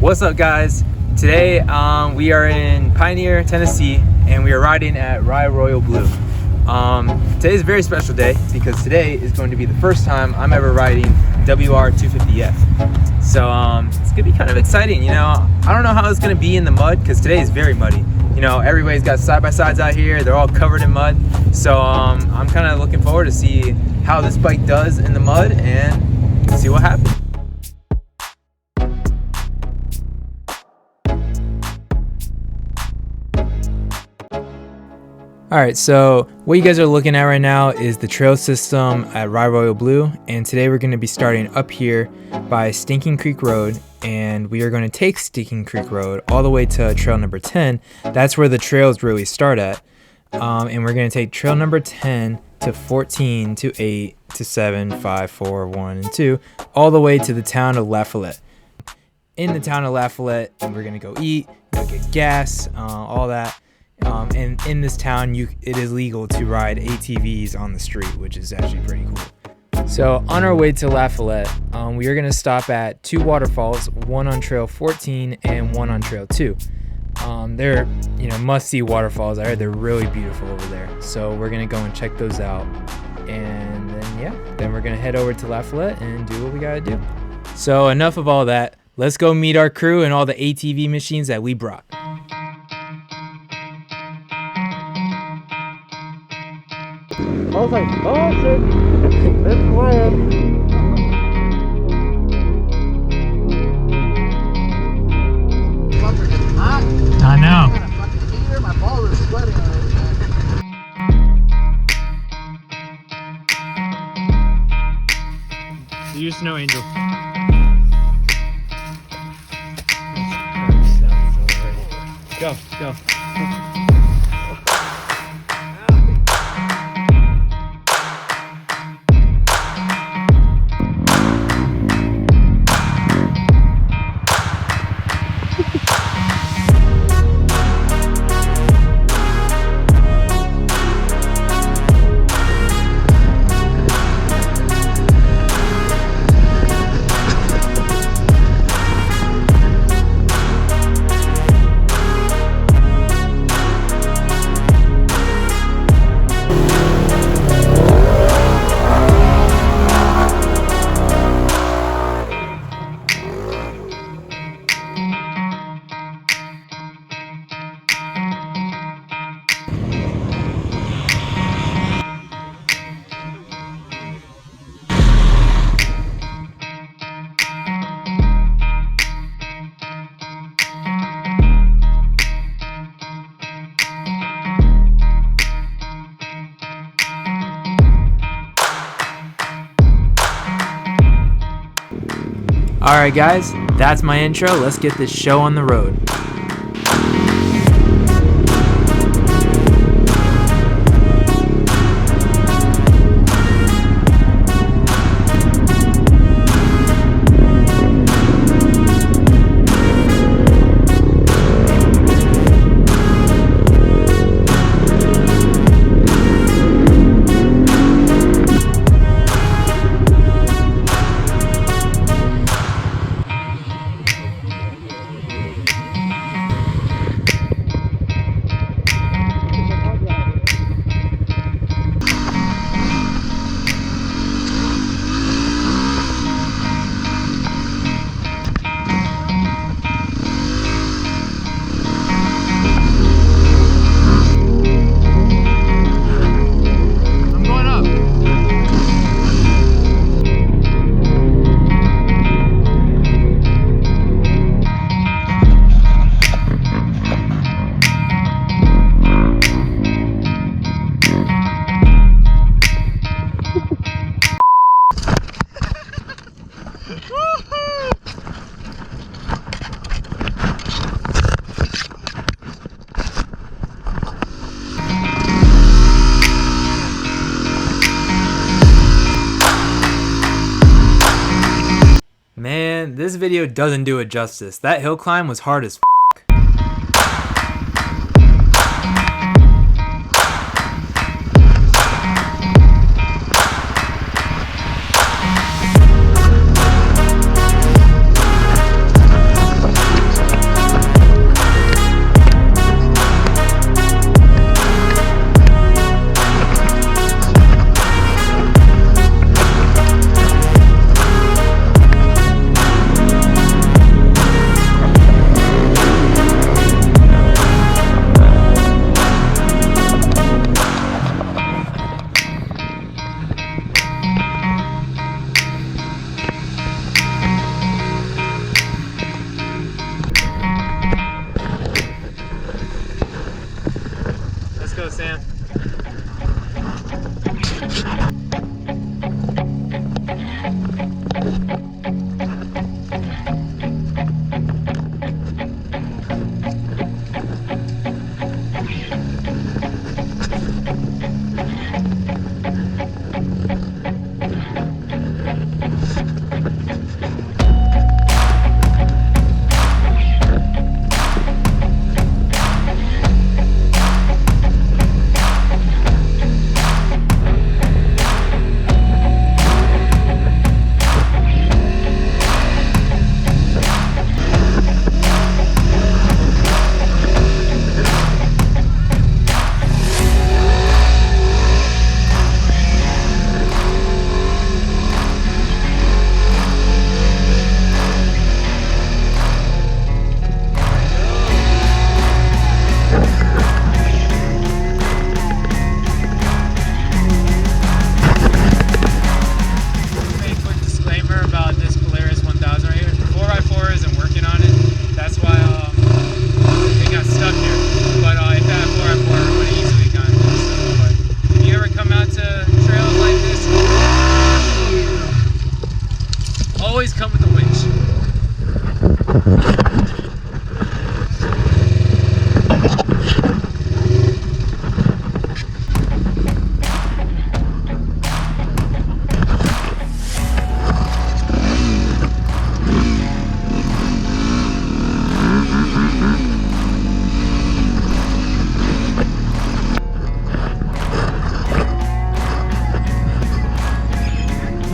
What's up, guys? Today we are in Pioneer, Tennessee, and we are riding at Rye Royal Blue. Today's a very special day because today is going to be the first time I'm ever riding WR-250F. So it's gonna be kind of exciting. You know, I don't know how it's gonna be in the mud because today is very muddy. You know, everybody's got side-by-sides out here. They're all covered in mud. So I'm kind of looking forward to see how this bike does in the mud and see what happens. Alright, so what you guys are looking at right now is the trail system at Rye Royal Blue, and today we're going to be starting up here by Stinking Creek Road, and we are going to take Stinking Creek Road all the way to trail number 10. That's where the trails really start at, and we're going to take trail number 10 to 14 to 8 to 7, 5, 4, 1, and 2, all the way to the town of La Follette. In the town of La Follette, we're going to go eat, go get gas, all that. And in this town, it is legal to ride ATVs on the street, which is actually pretty cool. So on our way to La Follette, we are going to stop at two waterfalls, one on trail 14 and one on trail 2. They're, must-see waterfalls. I heard they're really beautiful over there. So we're going to go and check those out. And then we're going to head over to La Follette and do what we got to do. So enough of all that. Let's go meet our crew and all the ATV machines that we brought. I was like, oh shit, it's flying. I know. My balls are sweating already. You're Snow Angel. Go. Alright guys, that's my intro. Let's get this show on the road. Man, this video doesn't do it justice. That hill climb was hard as f***.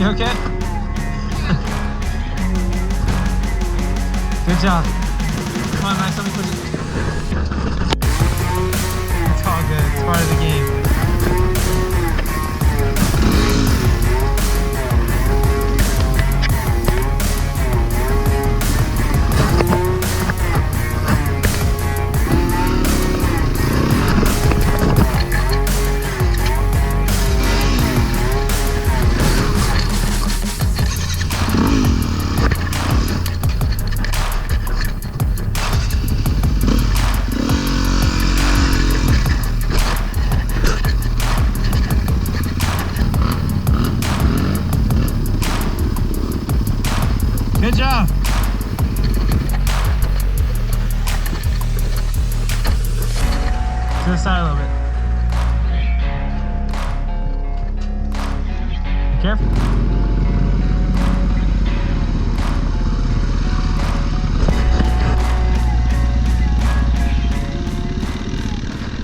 You okay? Good job. Come on, Max, let me push it. It's all good. It's part of the game. Good job. To the side a little bit. Be careful.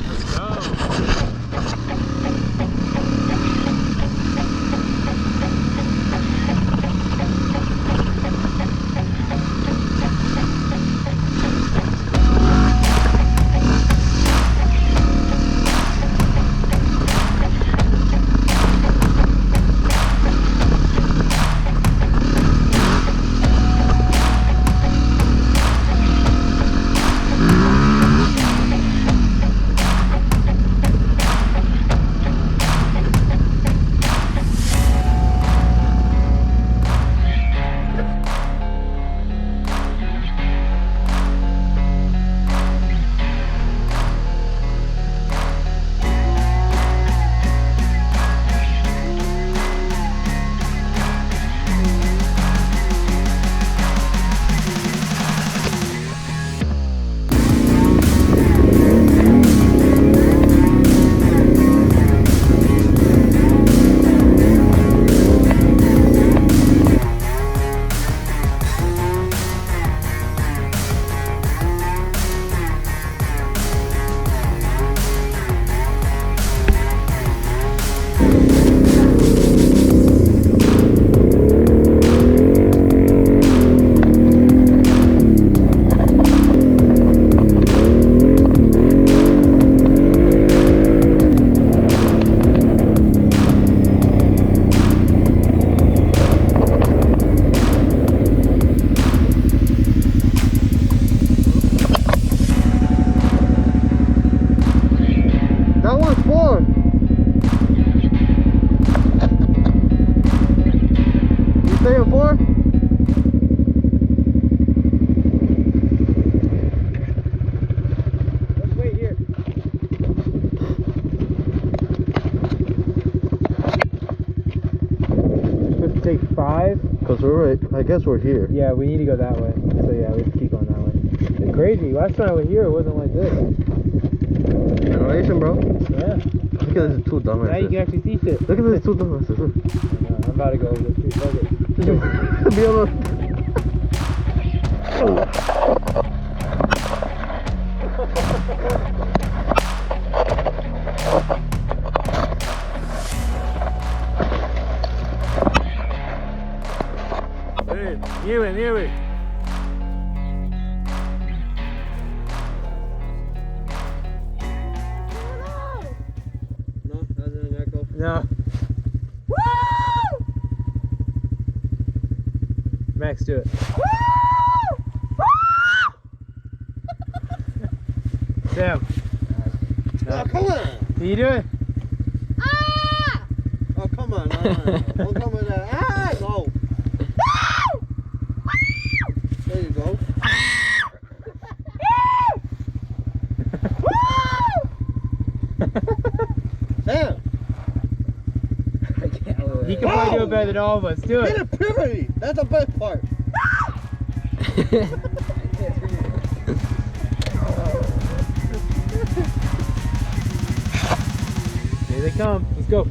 Let's go. Take 5. Because we're right, I guess we're here. Yeah, we need to go that way. So yeah, we have to keep going that way. It's crazy. Last time I was here, it wasn't like this. Innovation, bro. Yeah. Look at these two dumbasses. Now you can actually see shit. Look at these two dumbasses. Look. I'm about to go over the street. Fuck it. Be alone. Near it. No, that's an echo. No. Woo! Max, do it. Woo! Sam. Oh, come on. Can you do it? Ah! Oh, come on. Don't come with that. Ah, no. There you go. Sam. He can probably do it better than all of us. Do Get it. a purity. That's the best part. Here they come. Let's go.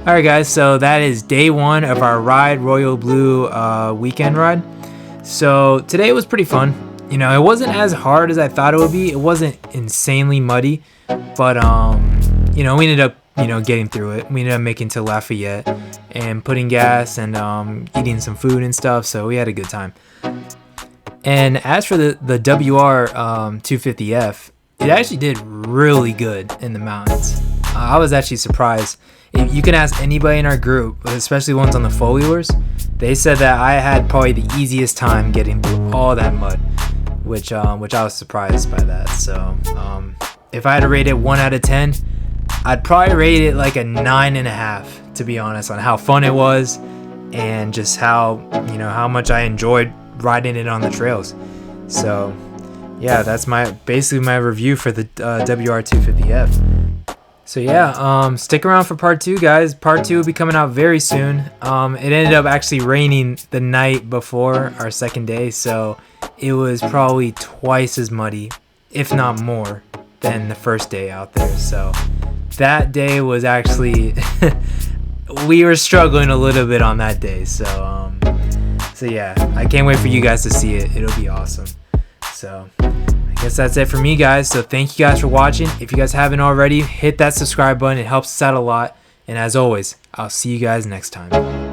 Alright guys, so that is day one of our Ride Royal Blue weekend ride. So today was pretty fun. You know, it wasn't as hard as I thought it would be. It wasn't insanely muddy, but you know, we ended up, you know, getting through it. We ended up making to Lafayette and putting gas and eating some food and stuff, so we had a good time. And as for the WR-250F, it actually did really good in the mountains. I was actually surprised. You can ask anybody in our group, especially ones on the four-wheelers, they said that I had probably the easiest time getting through all that mud, which I was surprised by that. So if I had to rate it 1 out of 10, I'd probably rate it like a 9.5, to be honest, on how fun it was and just how, you know, how much I enjoyed riding it on the trails. So yeah, that's basically my review for the WR-250F. So yeah, stick around for part 2, guys. Part 2 will be coming out very soon. It ended up actually raining the night before our second day, so it was probably twice as muddy, if not more, than the first day out there. So that day was actually we were struggling a little bit on that day. So yeah, I can't wait for you guys to see it. It'll be awesome. So I guess that's it for me, guys. So thank you guys for watching. If you guys haven't already, hit that subscribe button. It helps us out a lot. And as always, I'll see you guys next time.